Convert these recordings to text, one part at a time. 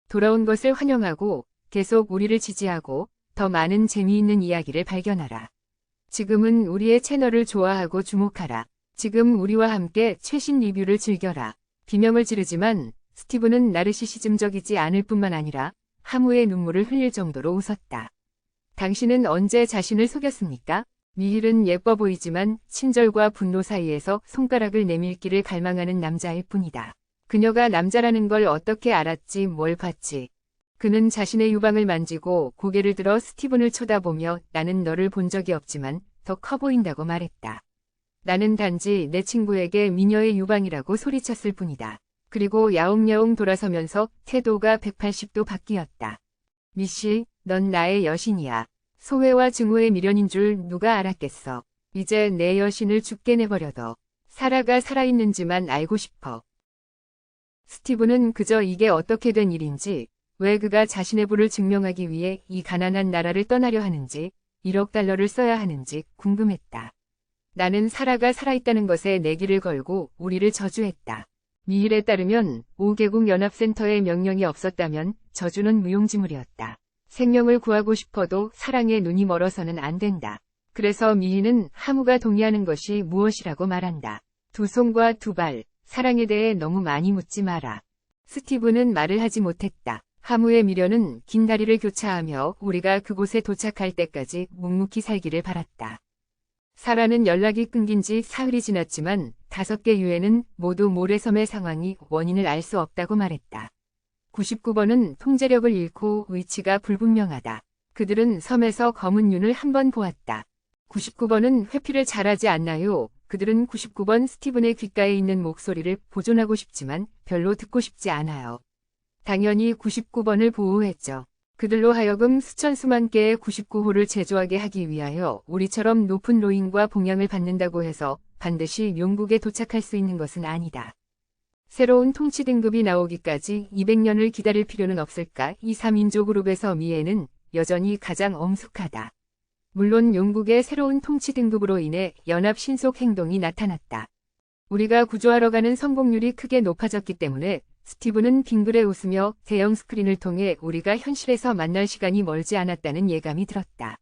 돌아온 것을 환영하고 계속 우리를 지지하고 더 많은 재미있는 이야기를 발견하라. 지금은 우리의 채널을 좋아하고 주목하라. 지금 우리와 함께 최신 리뷰를 즐겨라. 비명을 지르지만 스티브는 나르시시즘적이지 않을 뿐만 아니라 하무의 눈물을 흘릴 정도로 웃었다. 당신은 언제 자신을 속였습니까? 미힐은 예뻐 보이지만 친절과 분노 사이에서 손가락을 내밀기를 갈망하는 남자일 뿐이다. 그녀가 남자라는 걸 어떻게 알았지 뭘 봤지. 그는 자신의 유방을 만지고 고개를 들어 스티븐을 쳐다보며 나는 너를 본 적이 없지만 더 커 보인다고 말했다. 나는 단지 내 친구에게 미녀의 유방이라고 소리쳤을 뿐이다. 그리고 야옹야옹 돌아서면서 태도가 180도 바뀌었다. 미씨, 넌 나의 여신이야. 소회와 증오의 미련인 줄 누가 알았겠어. 이제 내 여신을 죽게 내버려둬. 사라가 살아있는지만 알고 싶어. 스티브는 그저 이게 어떻게 된 일인지, 왜 그가 자신의 부를 증명하기 위해 이 가난한 나라를 떠나려 하는지, 1억 달러를 써야 하는지 궁금했다. 나는 사라가 살아있다는 것에 내기를 걸고 우리를 저주했다. 미힐에 따르면 5개국 연합센터의 명령이 없었다면 저주는 무용지물이었다. 생명을 구하고 싶어도 사랑에 눈이 멀어서는 안 된다. 그래서 미힐은 하무가 동의하는 것이 무엇이라고 말한다. 두 손과 두 발, 사랑에 대해 너무 많이 묻지 마라. 스티브는 말을 하지 못했다. 하무의 미련은 긴 다리를 교차하며 우리가 그곳에 도착할 때까지 묵묵히 살기를 바랐다. 사라는 연락이 끊긴 지 사흘이 지났지만 5개 유해는 모두 모래섬의 상황이 원인을 알 수 없다고 말했다. 99번은 통제력을 잃고 위치가 불분명하다. 그들은 섬에서 검은 윤을 한 번 보았다. 99번은 회피를 잘하지 않나요? 그들은 99번 스티븐의 귓가에 있는 목소리를 보존하고 싶지만 별로 듣고 싶지 않아요. 당연히 99번을 보호했죠. 그들로 하여금 수천 수만 개의 99호를 제조하게 하기 위하여 우리처럼 높은 로잉과 봉양을 받는다고 해서 반드시 용국에 도착할 수 있는 것은 아니다. 새로운 통치 등급이 나오기까지 200년을 기다릴 필요는 없을까? 이 3인조 그룹에서 미에는 여전히 가장 엄숙하다. 물론 용국의 새로운 통치 등급으로 인해 연합 신속 행동이 나타났다. 우리가 구조하러 가는 성공률이 크게 높아졌기 때문에 스티브는 빙그레 웃으며 대형 스크린을 통해 우리가 현실에서 만날 시간이 멀지 않았다는 예감이 들었다.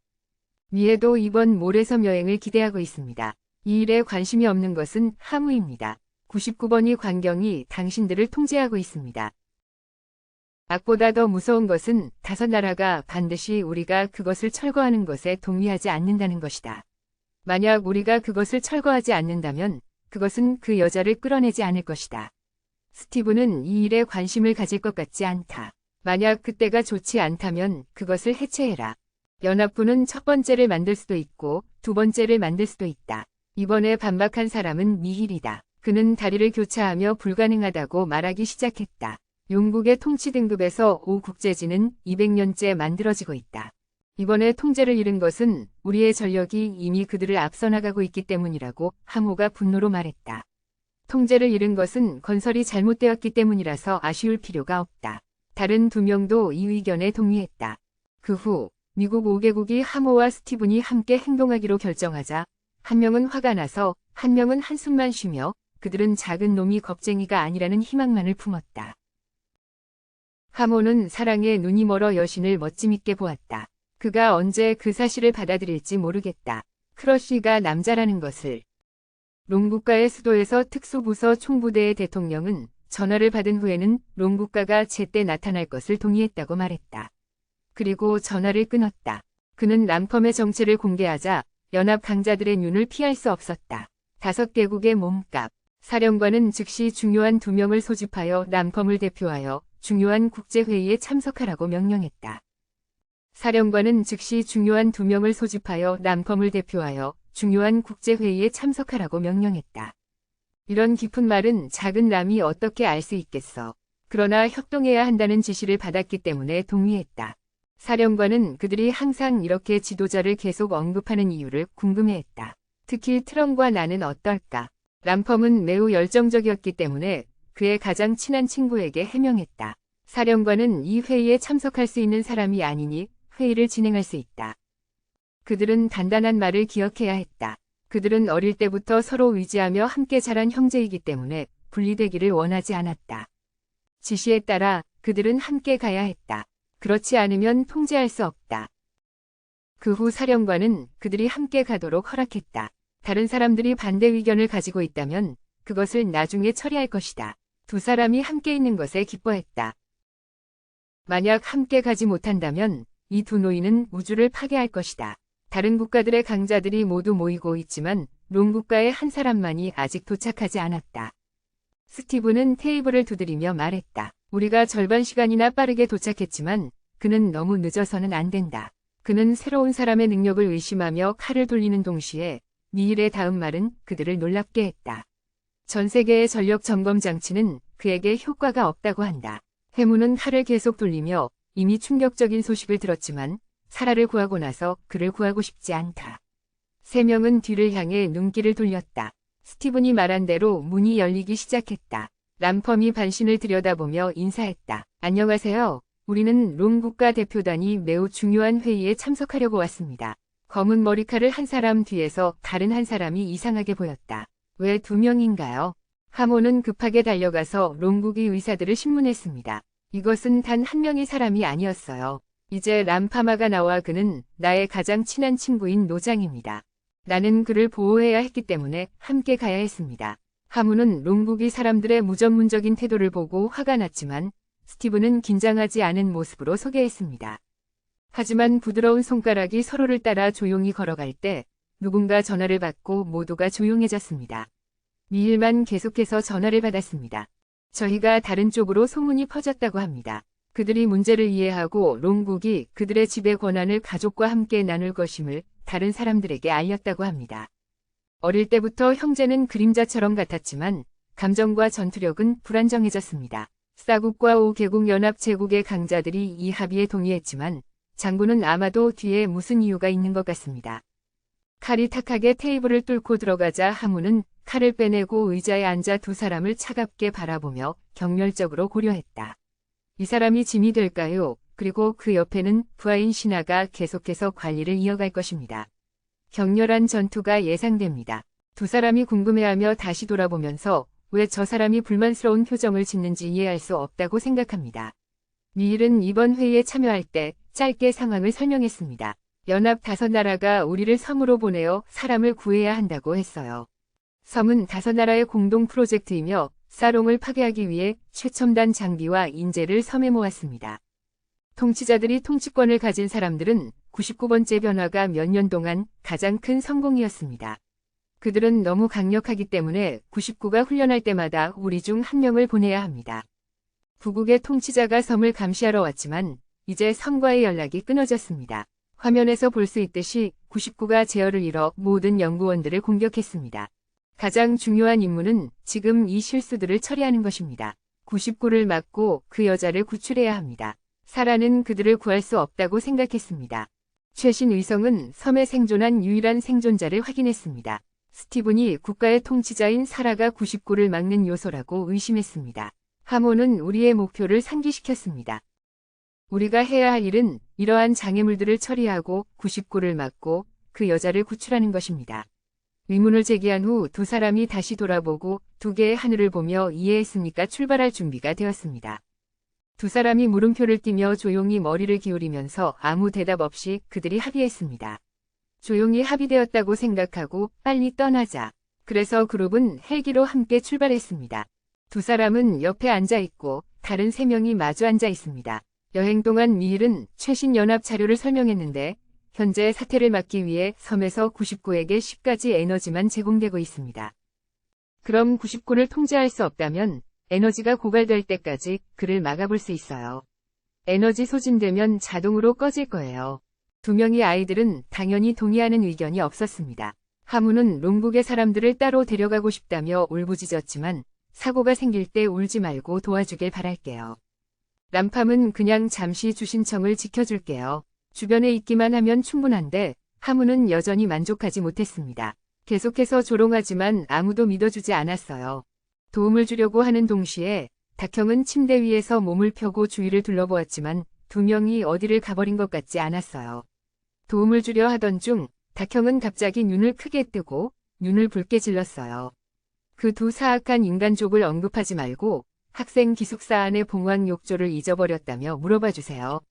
미에도 이번 모래섬 여행을 기대하고 있습니다. 이 일에 관심이 없는 것은 하무입니다. 99번이 관경이 당신들을 통제하고 있습니다. 악보다 더 무서운 것은 5나라가 반드시 우리가 그것을 철거하는 것에 동의하지 않는다는 것이다. 만약 우리가 그것을 철거하지 않는다면 그것은 그 여자를 끌어내지 않을 것이다. 스티브는 이 일에 관심을 가질 것 같지 않다. 만약 그때가 좋지 않다면 그것을 해체해라. 연합군은 첫 번째를 만들 수도 있고 두 번째를 만들 수도 있다. 이번에 반박한 사람은 미힐이다. 그는 다리를 교차하며 불가능하다고 말하기 시작했다. 용국의 통치 등급에서 5국제지는 200년째 만들어지고 있다. 이번에 통제를 잃은 것은 우리의 전력이 이미 그들을 앞서 나가고 있기 때문이라고 하무가 분노로 말했다. 통제를 잃은 것은 건설이 잘못되었기 때문이라서 아쉬울 필요가 없다. 다른 2명도 이 의견에 동의했다. 그 후 미국 5개국이 하무와 스티븐이 함께 행동하기로 결정하자 한 명은 화가 나서 한 명은 한숨만 쉬며 그들은 작은 놈이 겁쟁이가 아니라는 희망만을 품었다. 하무는 사랑에 눈이 멀어 여신을 멋짐있게 보았다. 그가 언제 그 사실을 받아들일지 모르겠다. 크러쉬가 남자라는 것을. 롱국가의 수도에서 특수부서 총부대의 대통령은 전화를 받은 후에는 롱국가가 제때 나타날 것을 동의했다고 말했다. 그리고 전화를 끊었다. 그는 람컴의 정체를 공개하자 연합 강자들의 눈을 피할 수 없었다. 5개국의 몸값. 사령관은 즉시 중요한 2명을 소집하여 람컴을 대표하여 중요한 국제회의에 참석하라고 명령했다. 사령관은 즉시 중요한 2명을 소집하여 람컴을 대표하여 중요한 국제회의에 참석하라고 명령했다. 이런 깊은 말은 작은 람이 어떻게 알 수 있겠어. 그러나 협동해야 한다는 지시를 받았기 때문에 동의했다. 사령관은 그들이 항상 이렇게 지도자를 계속 언급하는 이유를 궁금해했다. 특히 트럼과 나는 어떨까? 람컴은 매우 열정적이었기 때문에 그의 가장 친한 친구에게 해명했다. 사령관은 이 회의에 참석할 수 있는 사람이 아니니 회의를 진행할 수 있다. 그들은 단단한 말을 기억해야 했다. 그들은 어릴 때부터 서로 의지하며 함께 자란 형제이기 때문에 분리되기를 원하지 않았다. 지시에 따라 그들은 함께 가야 했다. 그렇지 않으면 통제할 수 없다. 그 후 사령관은 그들이 함께 가도록 허락했다. 다른 사람들이 반대 의견을 가지고 있다면 그것을 나중에 처리할 것이다. 두 사람이 함께 있는 것에 기뻐했다. 만약 함께 가지 못한다면 이 두 노인은 우주를 파괴할 것이다. 다른 국가들의 강자들이 모두 모이고 있지만 롬 국가의 한 사람만이 아직 도착하지 않았다. 스티브는 테이블을 두드리며 말했다. 우리가 절반 시간이나 빠르게 도착했지만 그는 너무 늦어서는 안 된다. 그는 새로운 사람의 능력을 의심하며 칼을 돌리는 동시에 미일의 다음 말은 그들을 놀랍게 했다. 전 세계의 전력 점검 장치는 그에게 효과가 없다고 한다. 해무는 칼을 계속 돌리며 이미 충격적인 소식을 들었지만 사라를 구하고 나서 그를 구하고 싶지 않다. 세 명은 뒤를 향해 눈길을 돌렸다. 스티븐이 말한 대로 문이 열리기 시작했다. 람펌이 반신을 들여다보며 인사했다. 안녕하세요. 우리는 롬 국가 대표단이 매우 중요한 회의에 참석하려고 왔습니다. 검은 머리칼을 한 사람 뒤에서 다른 한 사람이 이상하게 보였다. 왜 두 명인가요? 하몬은 급하게 달려가서 롬국의 의사들을 신문했습니다. 이것은 단 한 명의 사람이 아니었어요. 이제 람파마가 나와 그는 나의 가장 친한 친구인 노장입니다. 나는 그를 보호해야 했기 때문에 함께 가야 했습니다. 하문은 롬국의 사람들의 무전문적인 태도를 보고 화가 났지만 스티브는 긴장하지 않은 모습으로 소개했습니다. 하지만 부드러운 손가락이 서로를 따라 조용히 걸어갈 때 누군가 전화를 받고 모두가 조용해졌습니다. 미일만 계속해서 전화를 받았습니다. 저희가 다른 쪽으로 소문이 퍼졌다고 합니다. 그들이 문제를 이해하고 롬국이 그들의 지배 권한을 가족과 함께 나눌 것임을 다른 사람들에게 알렸다고 합니다. 어릴 때부터 형제는 그림자처럼 같았지만 감정과 전투력은 불안정해졌습니다. 사국과 5개국 연합 제국의 강자들이 이 합의에 동의했지만 장군은 아마도 뒤에 무슨 이유가 있는 것 같습니다. 칼이 탁하게 테이블을 뚫고 들어가자 하문은 칼을 빼내고 의자에 앉아 두 사람을 차갑게 바라보며 경멸적으로 고려했다. 이 사람이 짐이 될까요? 그리고 그 옆에는 부하인 신하가 계속해서 관리를 이어갈 것입니다. 격렬한 전투가 예상됩니다. 두 사람이 궁금해하며 다시 돌아보면서 왜 저 사람이 불만스러운 표정을 짓는지 이해할 수 없다고 생각합니다. 미일은 이번 회의에 참여할 때 짧게 상황을 설명했습니다. 연합 5나라가 우리를 섬으로 보내어 사람을 구해야 한다고 했어요. 섬은 5나라의 공동 프로젝트이며 사롱을 파괴하기 위해 최첨단 장비와 인재를 섬에 모았습니다. 통치자들이 통치권을 가진 사람들은 99번째 변화가 몇 년 동안 가장 큰 성공이었습니다. 그들은 너무 강력하기 때문에 99가 훈련할 때마다 우리 중 한 명을 보내야 합니다. 부국의 통치자가 섬을 감시하러 왔지만 이제 섬과의 연락이 끊어졌습니다. 화면에서 볼 수 있듯이 99가 제어를 잃어 모든 연구원들을 공격했습니다. 가장 중요한 임무는 지금 이 실수들을 처리하는 것입니다. 99를 막고 그 여자를 구출해야 합니다. 사라는 그들을 구할 수 없다고 생각했습니다. 최신 의성은 섬에 생존한 유일한 생존자를 확인했습니다. 스티븐이 국가의 통치자인 사라가 99를 막는 요소라고 의심했습니다. 하몬은 우리의 목표를 상기시켰습니다. 우리가 해야 할 일은 이러한 장애물들을 처리하고 99를 막고 그 여자를 구출하는 것입니다. 의문을 제기한 후 두 사람이 다시 돌아보고 두 개의 하늘을 보며 이해했습니까? 출발할 준비가 되었습니다. 두 사람이 물음표를 띠며 조용히 머리를 기울이면서 아무 대답 없이 그들이 합의했습니다. 조용히 합의되었다고 생각하고 빨리 떠나자. 그래서 그룹은 헬기로 함께 출발했습니다. 두 사람은 옆에 앉아 있고 다른 3명이 마주 앉아 있습니다. 여행 동안 미일은 최신 연합 자료를 설명했는데 현재 사태를 막기 위해 섬에서 99에게 10가지 에너지만 제공되고 있습니다. 그럼 99를 통제할 수 없다면 에너지가 고갈될 때까지 그를 막아볼 수 있어요. 에너지 소진되면 자동으로 꺼질 거예요. 2명의 아이들은 당연히 동의하는 의견이 없었습니다. 하문은 롬국의 사람들을 따로 데려가고 싶다며 울부짖었지만 사고가 생길 때 울지 말고 도와주길 바랄게요. 람팜은 그냥 잠시 주신청을 지켜줄게요. 주변에 있기만 하면 충분한데 하문은 여전히 만족하지 못했습니다. 계속해서 조롱하지만 아무도 믿어주지 않았어요. 도움을 주려고 하는 동시에 닥형은 침대 위에서 몸을 펴고 주위를 둘러보았지만 2명이 어디를 가버린 것 같지 않았어요. 도움을 주려 하던 중 닥형은 갑자기 눈을 크게 뜨고 눈을 붉게 질렀어요. 그 두 사악한 인간족을 언급하지 말고 학생 기숙사 안의 봉황 욕조를 잊어버렸다며 물어봐 주세요.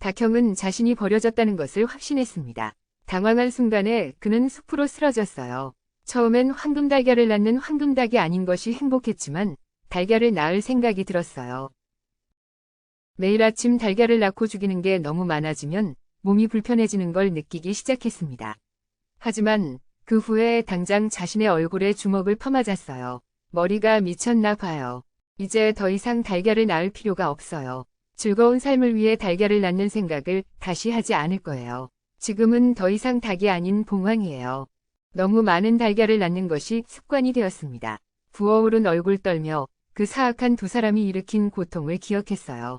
닭형은 자신이 버려졌다는 것을 확신했습니다. 당황한 순간에 그는 숲으로 쓰러졌어요. 처음엔 황금 달걀을 낳는 황금닭이 아닌 것이 행복했지만 달걀을 낳을 생각이 들었어요. 매일 아침 달걀을 낳고 죽이는 게 너무 많아지면 몸이 불편해지는 걸 느끼기 시작했습니다. 하지만 그 후에 당장 자신의 얼굴에 주먹을 퍼맞았어요. 머리가 미쳤나 봐요. 이제 더 이상 달걀을 낳을 필요가 없어요. 즐거운 삶을 위해 달걀을 낳는 생각을 다시 하지 않을 거예요. 지금은 더 이상 닭이 아닌 봉황이에요. 너무 많은 달걀을 낳는 것이 습관이 되었습니다. 부어오른 얼굴 떨며 그 사악한 두 사람이 일으킨 고통을 기억했어요.